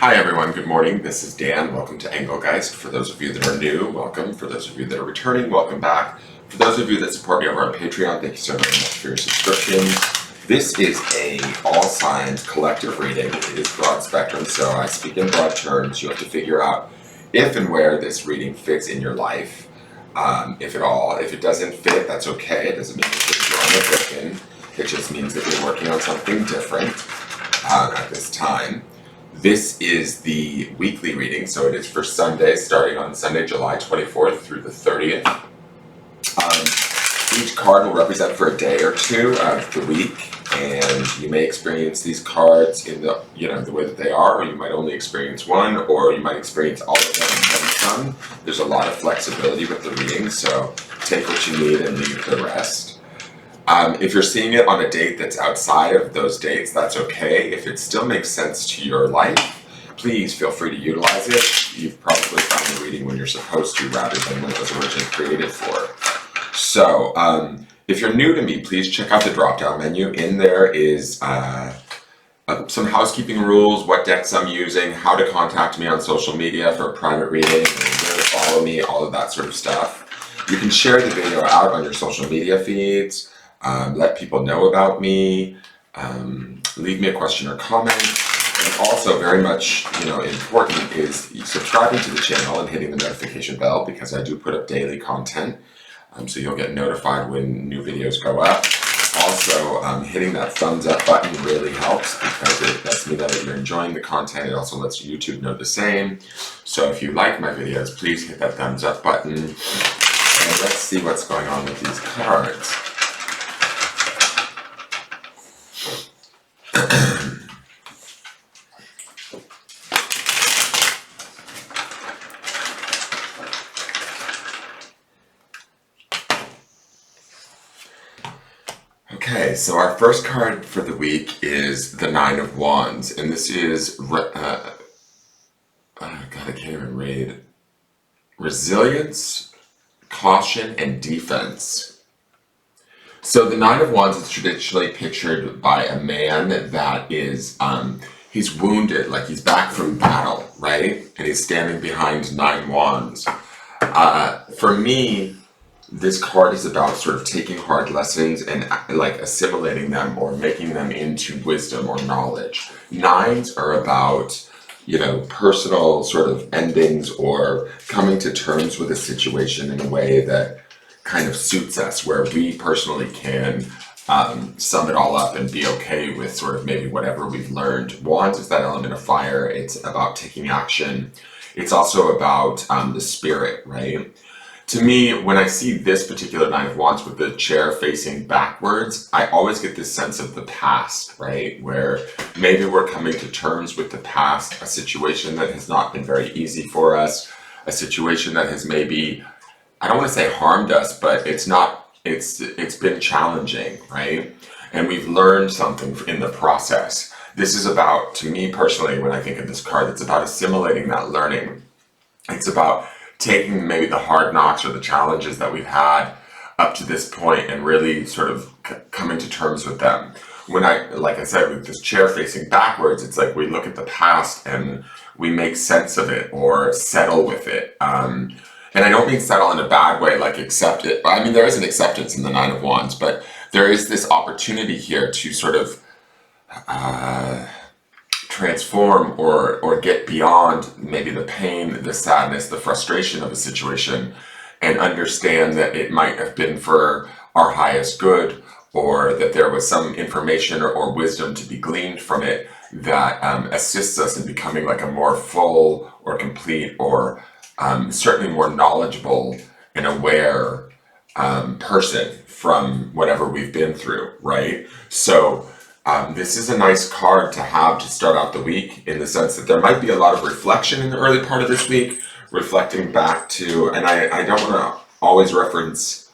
Hi everyone, good morning. This is Dan. Welcome to Engelgeist. For those of you that are new, welcome. For those of you that are returning, welcome back. For those of you that support me over on Patreon, thank you so very much for your subscriptions. This is a all signs collective reading. It is broad spectrum, so I speak in broad terms. You have to figure out if and where this reading fits in your life, if at all. If it doesn't fit, that's okay. It doesn't mean that you're on a broken. It just means that you're working on something different at this time. This is the weekly reading, so it is for Sunday, starting on Sunday, July 24th through the 30th. Each card will represent for a day or two of the week, and you may experience these cards in the way that they are, or you might only experience one, or you might experience all of them and some. There's a lot of flexibility with the reading, so take what you need and leave the rest. If you're seeing it on a date that's outside of those dates, that's okay. If it still makes sense to your life, please feel free to utilize it. You've probably found the reading when you're supposed to rather than when it was originally created for. So, if you're new to me, please check out the drop-down menu. In there is some housekeeping rules, what decks I'm using, how to contact me on social media for a private reading, where to follow me, all of that sort of stuff. You can share the video out on your social media feeds. Let people know about me, leave me a question or comment, and also very much, important is subscribing to the channel and hitting the notification bell because I do put up daily content, so you'll get notified when new videos go up. Also, hitting that thumbs up button really helps because it lets me know that you're enjoying the content. It also lets YouTube know the same. So if you like my videos, please hit that thumbs up button, and let's see what's going on with these cards. Okay, so our first card for the week is the Nine of Wands, and this is, God, I can't even read. Resilience, caution, and defense. So the Nine of Wands is traditionally pictured by a man that is, he's wounded, like he's back from battle, right? And he's standing behind 9 wands. For me, this card is about sort of taking hard lessons and like assimilating them or making them into wisdom or knowledge. Nines are about, personal sort of endings or coming to terms with a situation in a way that kind of suits us, where we personally can sum it all up and be okay with sort of maybe whatever we've learned. Wands is that element of fire. It's about taking action. It's also about the spirit, right? To me, when I see this particular Nine of Wands with the chair facing backwards, I always get this sense of the past, right? Where maybe we're coming to terms with the past, a situation that has not been very easy for us, a situation that has maybe, I don't want to say harmed us, but it's been challenging, right? And we've learned something in the process. This is about, to me personally, when I think of this card, it's about assimilating that learning. It's about taking maybe the hard knocks or the challenges that we've had up to this point and really sort of coming to terms with them. Like I said, with this chair facing backwards, it's like we look at the past and we make sense of it or settle with it. And I don't mean settle in a bad way, like accept it. I mean, there is an acceptance in the Nine of Wands, but there is this opportunity here to sort of transform or get beyond maybe the pain, the sadness, the frustration of a situation, and understand that it might have been for our highest good, or that there was some information or wisdom to be gleaned from it that assists us in becoming like a more full or complete or certainly more knowledgeable and aware person from whatever we've been through, right? So this is a nice card to have to start out the week, in the sense that there might be a lot of reflection in the early part of this week, reflecting back to, and I don't want to always reference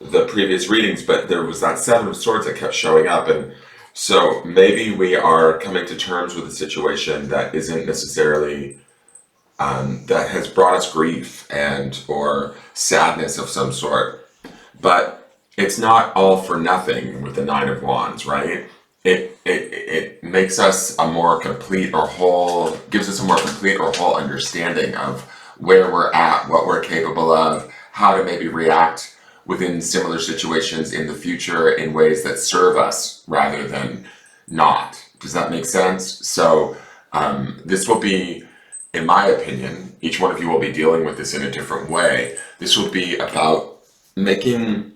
the previous readings, but there was that Seven of Swords that kept showing up, and so maybe we are coming to terms with a situation that isn't necessarily, that has brought us grief and or sadness of some sort, but it's not all for nothing with the Nine of Wands, right? it makes us a more complete or whole, gives us a more complete or whole understanding of where we're at, what we're capable of, how to maybe react within similar situations in the future in ways that serve us rather than not. Does that make sense? So this will be, in my opinion, each one of you will be dealing with this in a different way. This will be about making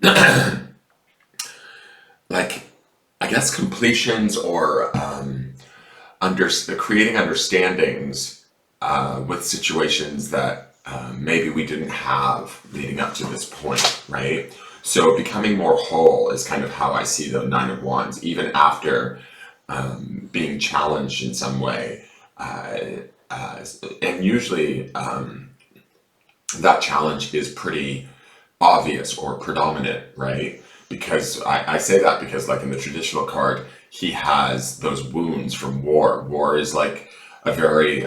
like, I guess, completions or creating understandings with situations that maybe we didn't have leading up to this point, right? So becoming more whole is kind of how I see the Nine of Wands, even after being challenged in some way. And usually that challenge is pretty obvious or predominant, right? Because I say that because, like in the traditional card, he has those wounds from war. War is like a very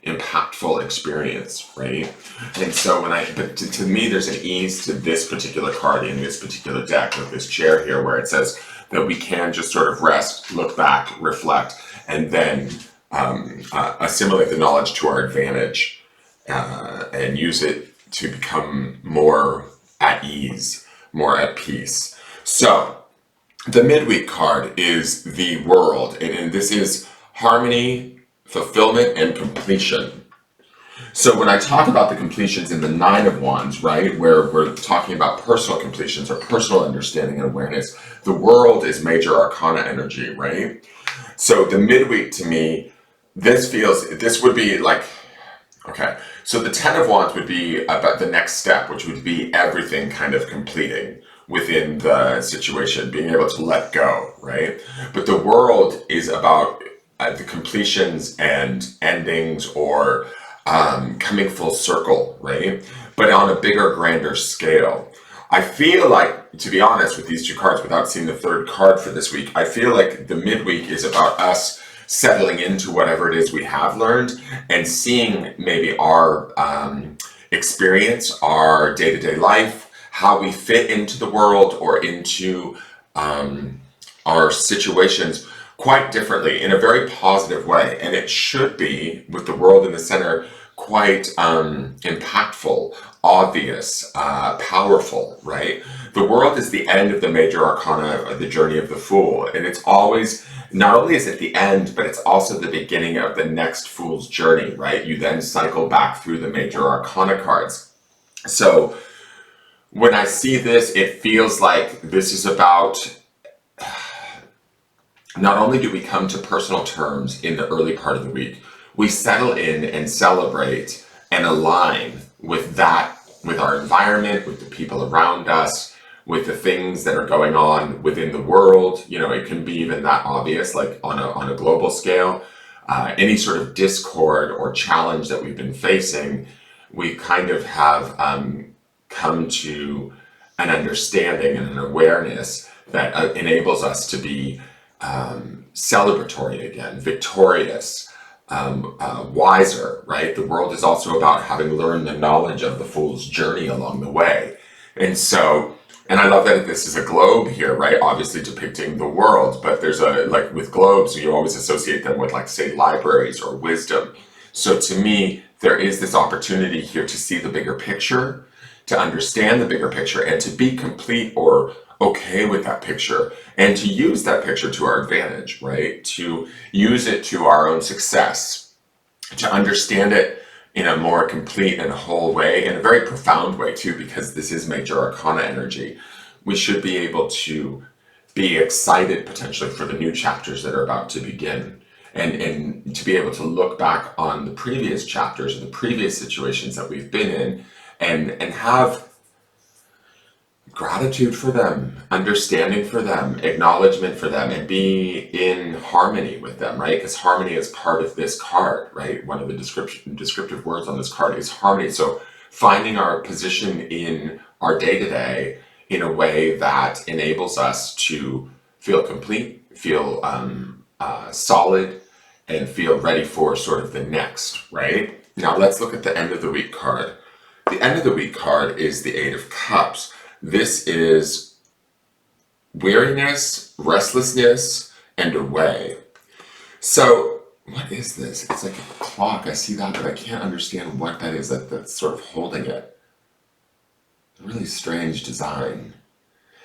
impactful experience, right? And so but to me, there's an ease to this particular card in this particular deck with this chair here, where it says that we can just sort of rest, look back, reflect, and then assimilate the knowledge to our advantage and use it to become more at ease, more at peace. So the midweek card is the world, and this is harmony, fulfillment, and completion. So when I talk about the completions in the Nine of Wands, right, where we're talking about personal completions or personal understanding and awareness, the world is major arcana energy, right? So the midweek, to me, this would be like, okay, so the Ten of Wands would be about the next step, which would be everything kind of completing within the situation, being able to let go, right? But the world is about the completions and endings or coming full circle, right? But on a bigger, grander scale. I feel like, to be honest, with these two cards, without seeing the third card for this week, I feel like the midweek is about us settling into whatever it is we have learned and seeing maybe our experience, our day-to-day life, how we fit into the world or into our situations quite differently in a very positive way. And it should be, with the world in the center, quite impactful, obvious, powerful, right? The world is the end of the major arcana of the journey of the Fool. And it's always, not only is it the end, but it's also the beginning of the next Fool's journey, right? You then cycle back through the major arcana cards. So when I see this, it feels like this is about, not only do we come to personal terms in the early part of the week, we settle in and celebrate and align with that, with our environment, with the people around us, with the things that are going on within the world. You know, it can be even that obvious, like on a global scale. Any sort of discord or challenge that we've been facing, we kind of have come to an understanding and an awareness that enables us to be celebratory again, victorious, wiser, right? The world is also about having learned the knowledge of the Fool's journey along the way. And so, and I love that this is a globe here, right? Obviously depicting the world, but there's like with globes, you always associate them with, like, say, libraries or wisdom. So to me, there is this opportunity here to see the bigger picture, to understand the bigger picture, and to be complete or okay with that picture, and to use that picture to our advantage, right? To use it to our own success, to understand it in a more complete and whole way, in a very profound way too, because this is major arcana energy. We should be able to be excited potentially for the new chapters that are about to begin, and to be able to look back on the previous chapters or the previous situations that we've been in, and have gratitude for them, understanding for them, acknowledgement for them, and be in harmony with them, right? Because harmony is part of this card, right? One of the descriptive words on this card is harmony. So finding our position in our day-to-day in a way that enables us to feel complete, feel solid, and feel ready for sort of the next, right? Now let's look at the end of the week card. The end of the week card is the Eight of Cups. This is weariness, restlessness, and away. So, what is this? It's like a clock. I see that, but I can't understand what that is that's sort of holding it. A really strange design.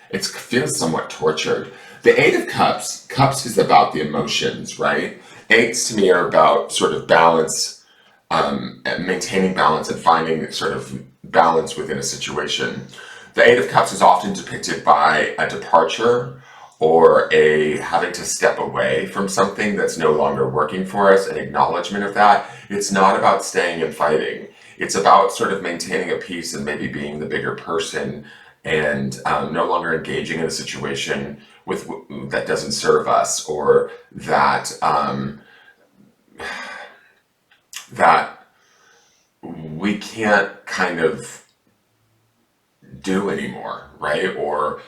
It feels somewhat tortured. The Eight of Cups, Cups is about the emotions, right? Eights to me are about sort of balance, and maintaining balance and finding sort of balance within a situation. The Eight of Cups is often depicted by a departure or a having to step away from something that's no longer working for us, an acknowledgement of that. It's not about staying and fighting. It's about sort of maintaining a peace and maybe being the bigger person and no longer engaging in a situation with that doesn't serve us or that that we can't kind of do anymore, right? Or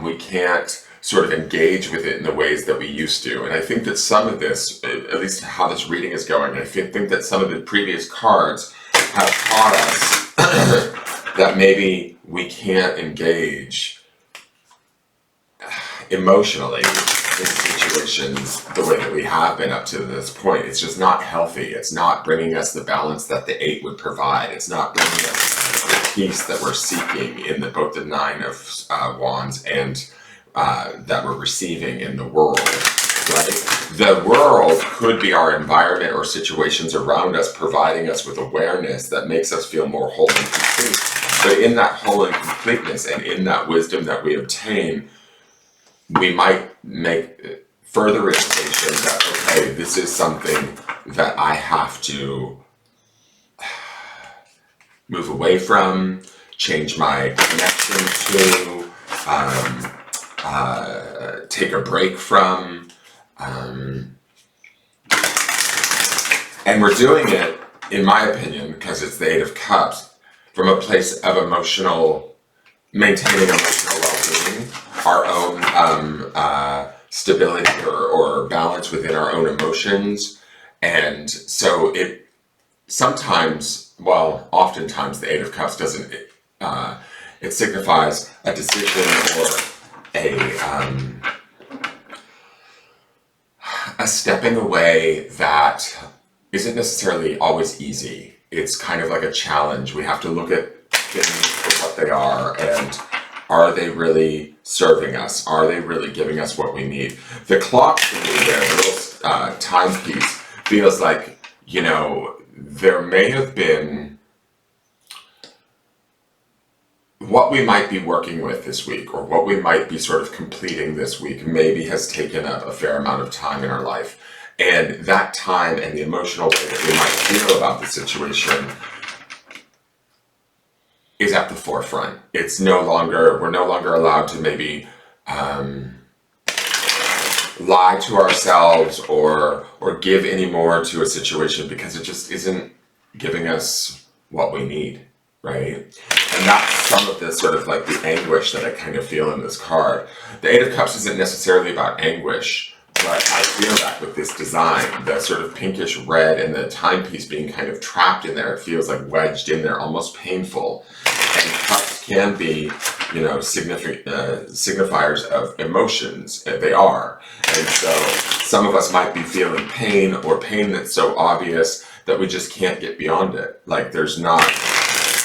we can't sort of engage with it in the ways that we used to. And I think that some of this, at least how this reading is going, I think that some of the previous cards have taught us that maybe we can't engage emotionally in situations the way that we have been up to this point. It's just not healthy. It's not bringing us the balance that the eight would provide. It's not bringing us the peace that we're seeking in both the Nine of Wands and that we're receiving in the world, right? The world could be our environment or situations around us providing us with awareness that makes us feel more whole and complete. But in that whole and completeness and in that wisdom that we obtain, we might make further realization that, okay, this is something that I have to move away from, change my connection to, take a break from, and we're doing it, in my opinion, because it's the Eight of Cups, from a place of maintaining emotional well-being, our own stability or balance within our own emotions. And so it sometimes, well, oftentimes the Eight of Cups doesn't, it signifies a decision or a stepping away that isn't necessarily always easy. It's kind of like a challenge. We have to look at things for what they are and are they really serving us? Are they really giving us what we need? The clock for me there, the little timepiece, feels like, there may have been what we might be working with this week or what we might be sort of completing this week maybe has taken up a fair amount of time in our life. And that time and the emotional way that we might feel about the situation is at the forefront. We're no longer allowed to maybe lie to ourselves or give any more to a situation because it just isn't giving us what we need, right? And that's some of the sort of like the anguish that I kind of feel in this card. The Eight of Cups isn't necessarily about anguish, but I feel that with this design, the sort of pinkish red and the timepiece being kind of trapped in there, it feels like wedged in there, almost painful. And cups can be, signifiers of emotions. They are. And so some of us might be feeling pain or pain that's so obvious that we just can't get beyond it. Like there's not,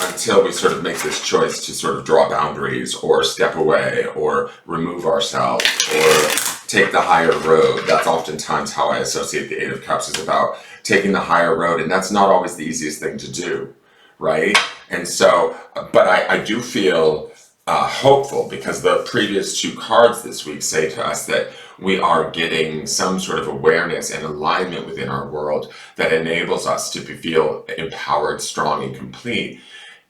until we sort of make this choice to sort of draw boundaries or step away or remove ourselves or take the higher road. That's oftentimes how I associate the Eight of Cups, is about taking the higher road. And that's not always the easiest thing to do, right? And so, but I do feel hopeful because the previous two cards this week say to us that we are getting some sort of awareness and alignment within our world that enables us to feel empowered, strong, and complete.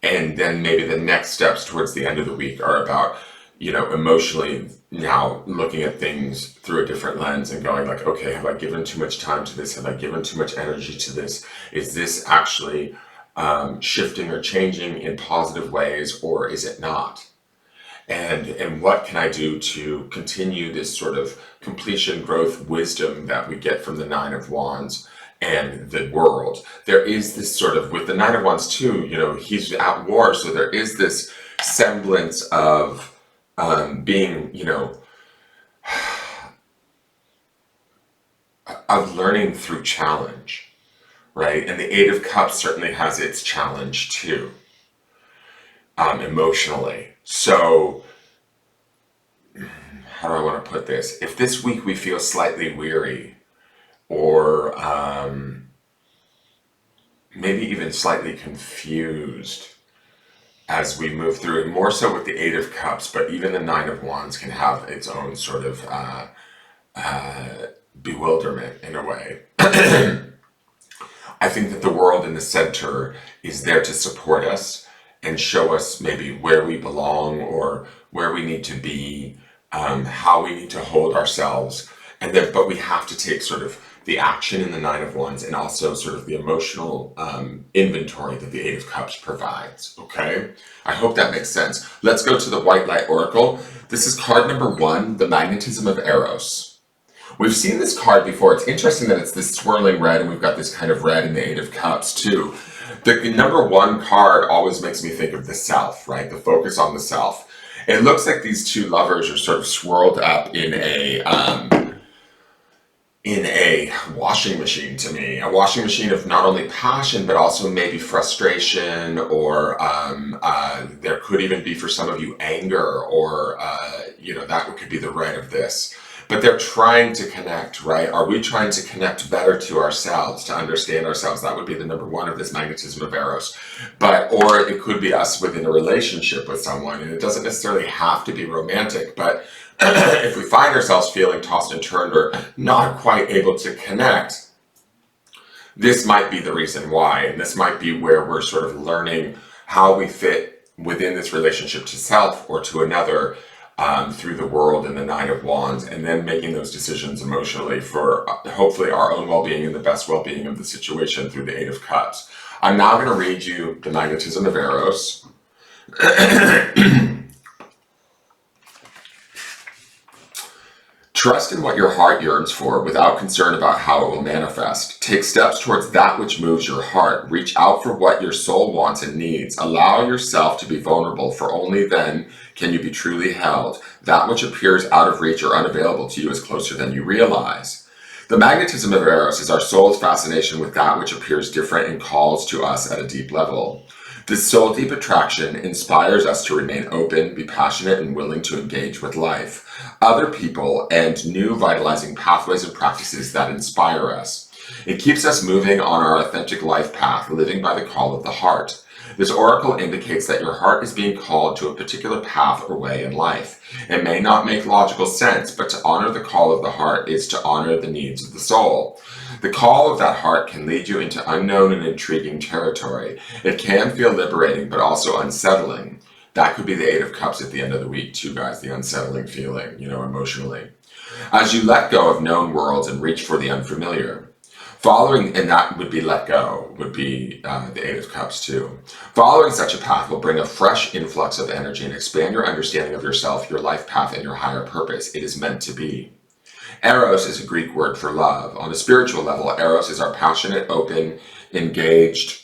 And then maybe the next steps towards the end of the week are about, emotionally now looking at things through a different lens and going like, okay, have I given too much time to this? Have I given too much energy to this? Is this actually shifting or changing in positive ways, or is it not? And what can I do to continue this sort of completion, growth, wisdom that we get from the Nine of Wands and the world? There is this sort of, with the Nine of Wands too, he's at war, so there is this semblance of being, of learning through challenge, right? And the Eight of Cups certainly has its challenge too, emotionally. So, how do I want to put this? If this week we feel slightly weary, or maybe even slightly confused as we move through it, more so with the Eight of Cups, but even the Nine of Wands can have its own sort of bewilderment in a way. I think that the world in the center is there to support us and show us maybe where we belong or where we need to be, how we need to hold ourselves, and then but we have to take sort of the action in the Nine of Wands and also sort of the emotional inventory that the Eight of Cups provides. Okay, I hope that makes sense. Let's go to the White Light Oracle. This is card number 1, the magnetism of Eros. We've seen this card before. It's interesting that it's this swirling red, and we've got this kind of red in the Eight of Cups too. The number 1 card always makes me think of the self, right? The focus on the self. It looks like these two lovers are sort of swirled up in a washing machine to me. A washing machine of not only passion, but also maybe frustration, or there could even be for some of you anger, or that could be the red of this. But they're trying to connect, right? Are we trying to connect better to ourselves, to understand ourselves? That would be the number 1 of this magnetism of Eros. Or it could be us within a relationship with someone, and it doesn't necessarily have to be romantic, but if we find ourselves feeling tossed and turned or not quite able to connect, this might be the reason why, and this might be where we're sort of learning how we fit within this relationship to self or to another, through the world and the Nine of Wands, and then making those decisions emotionally for hopefully our own well-being and the best well-being of the situation through the Eight of Cups. I'm now going to read you the magnetism of Eros. Trust in what your heart yearns for without concern about how it will manifest. Take steps towards that which moves your heart. Reach out for what your soul wants and needs. Allow yourself to be vulnerable, for only then can you be truly held. That which appears out of reach or unavailable to you is closer than you realize. The magnetism of Eros is our soul's fascination with that which appears different and calls to us at a deep level. This soul-deep attraction inspires us to remain open, be passionate, and willing to engage with life, other people, and new vitalizing pathways and practices that inspire us. It keeps us moving on our authentic life path, living by the call of the heart. This oracle indicates that your heart is being called to a particular path or way in life. It may not make logical sense, but to honor the call of the heart is to honor the needs of the soul. The call of that heart can lead you into unknown and intriguing territory. It can feel liberating, but also unsettling. That could be the Eight of Cups at the end of the week too, guys, the unsettling feeling, emotionally. As you let go of known worlds and reach for the unfamiliar. And that would be let go, would be the Eight of Cups too. Following such a path will bring a fresh influx of energy and expand your understanding of yourself, your life path, and your higher purpose. It is meant to be. Eros is a Greek word for love. On a spiritual level, Eros is our passionate, open, engaged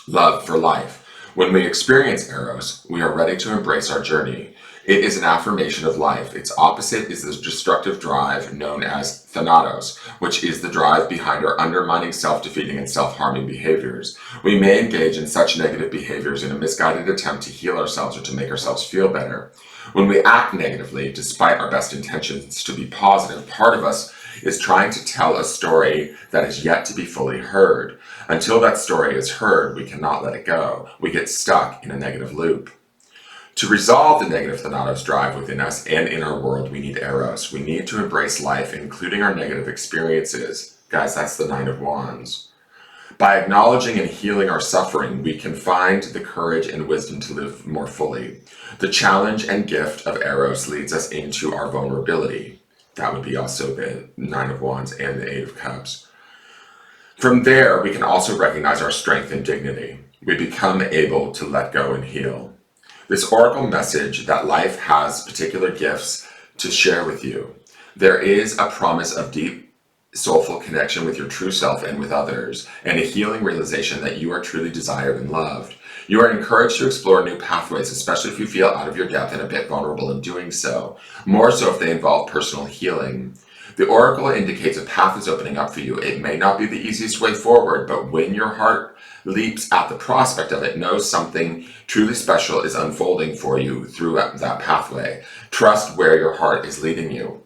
love for life. When we experience Eros, we are ready to embrace our journey. It is an affirmation of life. Its opposite is the destructive drive known as Thanatos, which is the drive behind our undermining, self-defeating, and self-harming behaviors. We may engage in such negative behaviors in a misguided attempt to heal ourselves or to make ourselves feel better. When we act negatively, despite our best intentions to be positive, part of us is trying to tell a story that is yet to be fully heard. Until that story is heard, we cannot let it go. We get stuck in a negative loop. To resolve the negative Thanatos drive within us and in our world, we need Eros. We need to embrace life, including our negative experiences. Guys, that's the Nine of Wands. By acknowledging and healing our suffering, we can find the courage and wisdom to live more fully. The challenge and gift of Eros leads us into our vulnerability. That would be also the Nine of Wands and the Eight of Cups. From there, we can also recognize our strength and dignity. We become able to let go and heal. This oracle message that life has particular gifts to share with you. There is a promise of deep, soulful connection with your true self and with others, and a healing realization that you are truly desired and loved. You are encouraged to explore new pathways, especially if you feel out of your depth and a bit vulnerable in doing so, more so if they involve personal healing. The oracle indicates a path is opening up for you. It may not be the easiest way forward, but when your heart leaps at the prospect of it, know something truly special is unfolding for you through that pathway. Trust where your heart is leading you.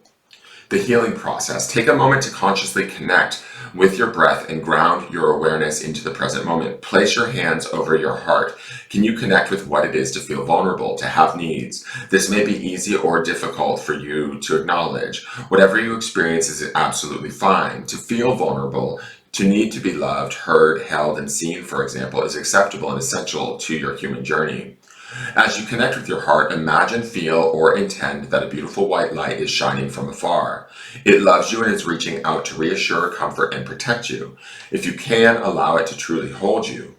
The healing process. Take a moment to consciously connect with your breath and ground your awareness into the present moment. Place your hands over your heart. Can you connect with what it is to feel vulnerable, to have needs? This may be easy or difficult for you to acknowledge. Whatever you experience is absolutely fine. To feel vulnerable, to need to be loved, heard, held, and seen, for example, is acceptable and essential to your human journey. As you connect with your heart, imagine, feel, or intend that a beautiful white light is shining from afar. It loves you and is reaching out to reassure, comfort, and protect you. If you can, allow it to truly hold you.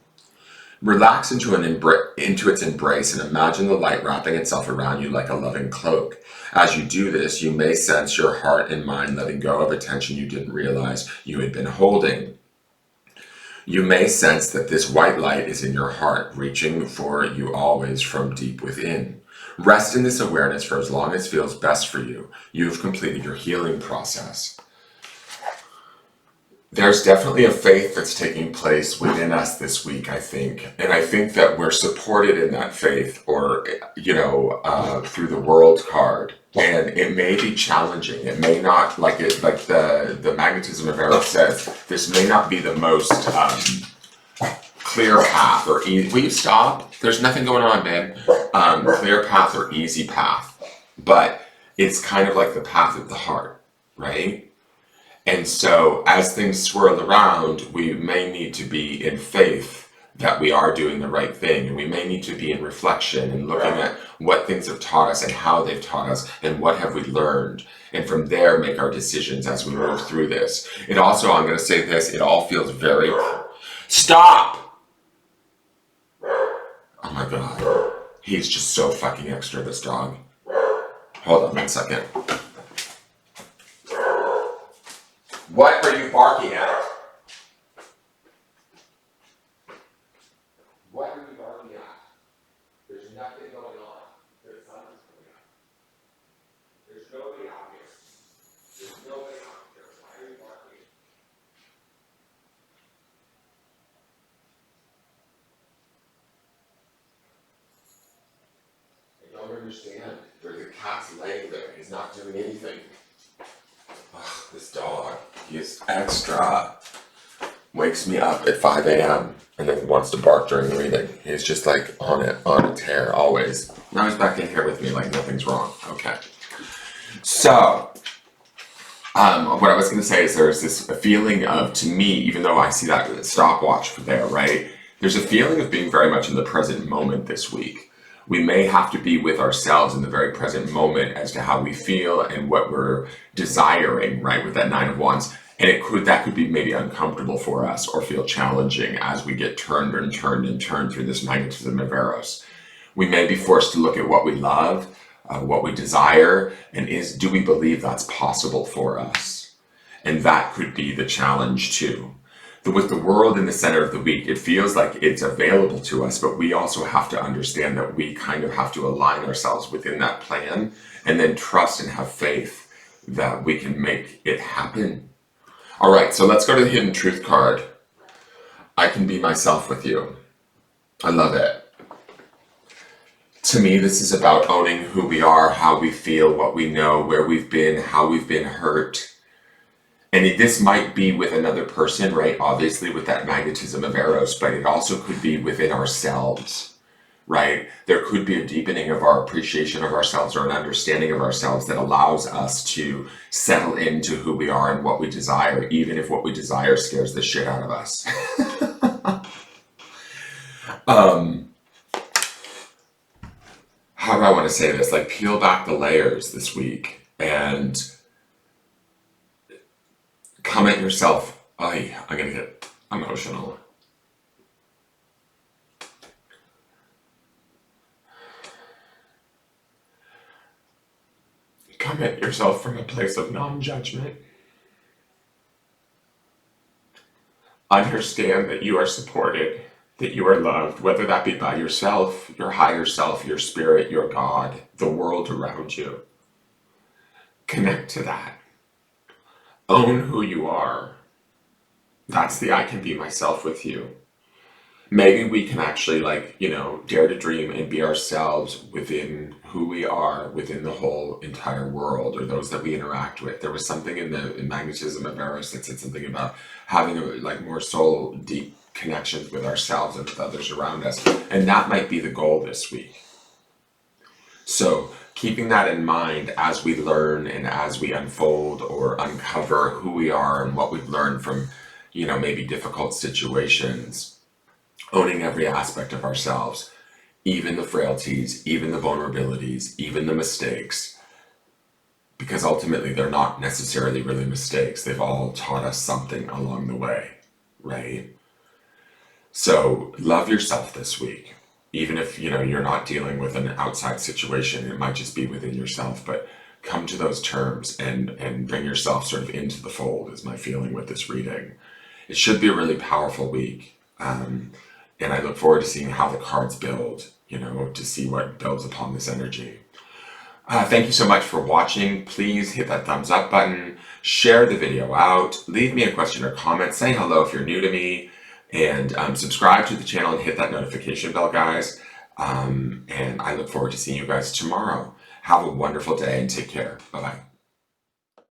Relax into its embrace and imagine the light wrapping itself around you like a loving cloak. As you do this, you may sense your heart and mind letting go of a tension you didn't realize you had been holding. You may sense that this white light is in your heart, reaching for you always from deep within. Rest in this awareness for as long as feels best for you. You've completed your healing process. There's definitely a faith that's taking place within us this week, I think. And I think that we're supported in that faith, or, through the World card. And it may be challenging. It may not, like the magnetism of Eros says, this may not be the most clear path or easy. Will you stop? There's nothing going on, babe. Clear path or easy path. But it's kind of like the path of the heart, right? And so as things swirl around, we may need to be in faith that we are doing the right thing. And we may need to be in reflection and looking at what things have taught us and how they've taught us and what have we learned. And from there, make our decisions as we move through this. It also, I'm going to say this, it all feels very... Stop! Oh my God. He's just so fucking extra, this dog. Hold on 1 second. What are you barking at? What are you barking at? There's nothing going on. The sun is coming up. There's nobody out here. There's nobody out here. Why are you barking? I don't understand. There's a cat's laying there. He's not doing anything. Ugh, this dog. He is extra. Wakes me up at 5 a.m. and then wants to bark during reading. He's just like on a tear, always. Now he's back in here with me like nothing's wrong. Okay. So, what I was going to say is there's this feeling of, to me, even though I see that stopwatch there, right? There's a feeling of being very much in the present moment this week. We may have to be with ourselves in the very present moment as to how we feel and what we're desiring, right, with that 9 of Wands. And that could be maybe uncomfortable for us or feel challenging as we get turned through this magnetism of Eros. We may be forced to look at what we love, what we desire, and do we believe that's possible for us? And that could be the challenge too. With the world in the center of the week, it feels like it's available to us, but we also have to understand that we kind of have to align ourselves within that plan and then trust and have faith that we can make it happen. All right, so let's go to the Hidden Truth card. I can be myself with you. I love it. To me, this is about owning who we are, how we feel, what we know, where we've been, how we've been hurt. And this might be with another person, right? Obviously with that magnetism of Eros, but it also could be within ourselves, right? There could be a deepening of our appreciation of ourselves or an understanding of ourselves that allows us to settle into who we are and what we desire, even if what we desire scares the shit out of us. How do I want to say this? Like, peel back the layers this week and come at yourself. I'm going to get emotional. Come at yourself from a place of non-judgment. Understand that you are supported, that you are loved, whether that be by yourself, your higher self, your spirit, your God, the world around you. Connect to that. Own who you are. That's the I can be myself with you. Maybe we can actually, like, dare to dream and be ourselves within who we are, within the whole entire world, or those that we interact with. There was something in magnetism of Eros that said something about having like more soul deep connections with ourselves and with others around us. And that might be the goal this week. So keeping that in mind as we learn and as we unfold or uncover who we are and what we've learned from, maybe difficult situations, owning every aspect of ourselves, even the frailties, even the vulnerabilities, even the mistakes, because ultimately they're not necessarily really mistakes. They've all taught us something along the way, right? So love yourself this week. Even if, you're not dealing with an outside situation, it might just be within yourself, but come to those terms and bring yourself sort of into the fold is my feeling with this reading. It should be a really powerful week. And I look forward to seeing how the cards build, to see what builds upon this energy. Thank you so much for watching. Please hit that thumbs up button, share the video out, leave me a question or comment, say hello if you're new to me, and subscribe to the channel and hit that notification bell, guys. And I look forward to seeing you guys tomorrow. Have a wonderful day and take care. Bye-bye.